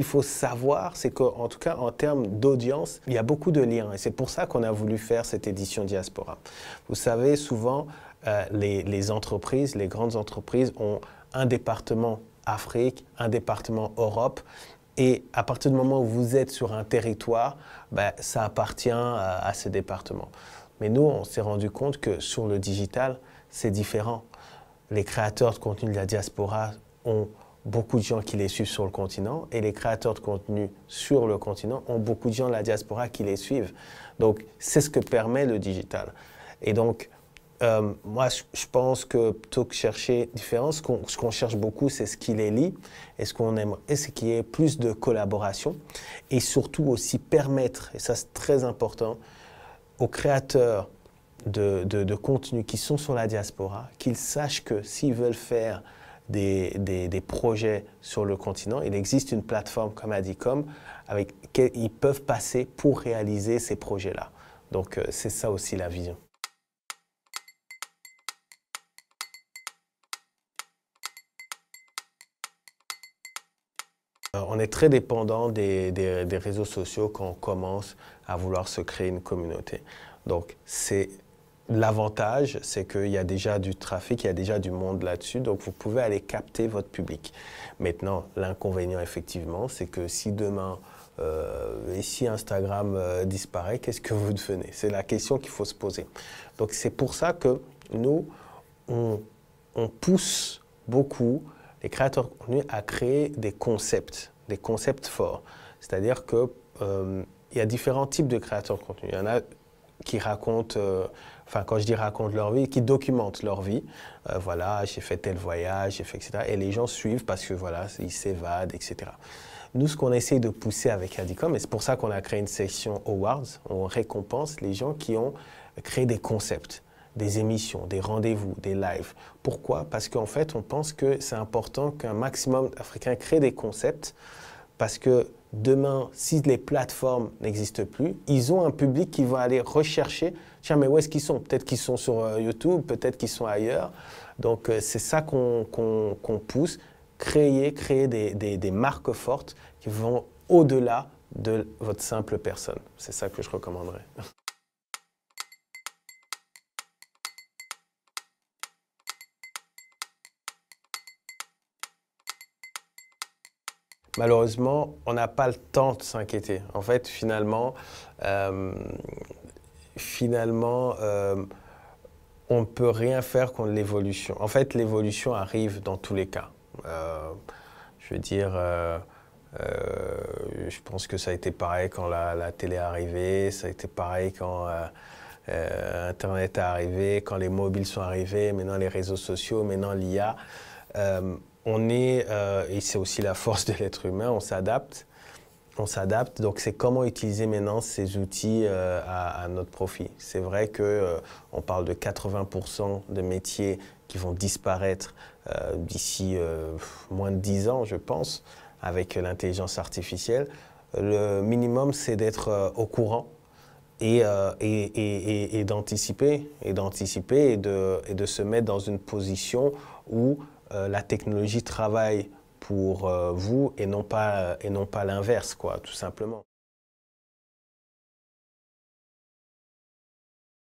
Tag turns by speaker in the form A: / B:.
A: qu'il faut savoir, c'est qu'en tout cas, en termes d'audience, il y a beaucoup de liens. Et c'est pour ça qu'on a voulu faire cette édition Diaspora. Vous savez, souvent, les entreprises, les grandes entreprises ont un département Afrique, un département Europe. Et à partir du moment où vous êtes sur un territoire, ben, ça appartient à ce département. Mais nous, on s'est rendu compte que sur le digital, c'est différent. Les créateurs de contenu de la diaspora ont beaucoup de gens qui les suivent sur le continent et les créateurs de contenu sur le continent ont beaucoup de gens de la diaspora qui les suivent. Donc, c'est ce que permet le digital. Et donc, moi, je pense que plutôt que chercher différence, ce qu'on cherche beaucoup, c'est ce qui les lie et ce qu'on aimerait, c'est qu'il y ait plus de collaboration et surtout aussi permettre, et ça c'est très important, aux créateurs de contenu qui sont sur la diaspora, qu'ils sachent que s'ils veulent faire des projets sur le continent, il existe une plateforme comme Adicom avec laquelle ils peuvent passer pour réaliser ces projets-là. Donc, c'est ça aussi la vision. On est très dépendant des réseaux sociaux quand on commence à vouloir se créer une communauté. Donc, l'avantage, c'est qu'il y a déjà du trafic, il y a déjà du monde là-dessus, donc vous pouvez aller capter votre public. Maintenant, l'inconvénient, effectivement, c'est que si demain, si Instagram disparaît, qu'est-ce que vous devenez? C'est la question qu'il faut se poser. Donc, c'est pour ça que nous, on pousse beaucoup les créateurs de contenu à créer des concepts forts. C'est-à-dire qu'il y a différents types de créateurs de contenu. Il y en a qui racontent, enfin quand je dis racontent leur vie, qui documentent leur vie. Voilà, j'ai fait tel voyage, j'ai fait etc. Et les gens suivent parce que voilà, ils s'évadent, etc. Nous, ce qu'on essaie de pousser avec Adicom, et c'est pour ça qu'on a créé une section Awards, on récompense les gens qui ont créé des concepts, des émissions, des rendez-vous, des lives. Pourquoi? Parce qu'en fait, on pense que c'est important qu'un maximum d'Africains créent des concepts parce que demain, si les plateformes n'existent plus, ils ont un public qui va aller rechercher, tiens, mais où est-ce qu'ils sont? Peut-être qu'ils sont sur YouTube, peut-être qu'ils sont ailleurs. Donc, c'est ça qu'on pousse, créer des marques fortes qui vont au-delà de votre simple personne. C'est ça que je recommanderais. Malheureusement, on n'a pas le temps de s'inquiéter. En fait, finalement, on ne peut rien faire contre l'évolution. En fait, l'évolution arrive dans tous les cas. Je veux dire, je pense que ça a été pareil quand la télé est arrivée, ça a été pareil quand Internet est arrivé, quand les mobiles sont arrivés, maintenant les réseaux sociaux, maintenant l'IA. Et c'est aussi la force de l'être humain, on s'adapte. Donc c'est comment utiliser maintenant ces outils à notre profit. C'est vrai qu'on parle de 80% de métiers qui vont disparaître d'ici moins de 10 ans, je pense, avec l'intelligence artificielle. Le minimum, c'est d'être au courant et d'anticiper et de se mettre dans une position où la technologie travaille pour vous et non pas l'inverse, quoi, tout simplement.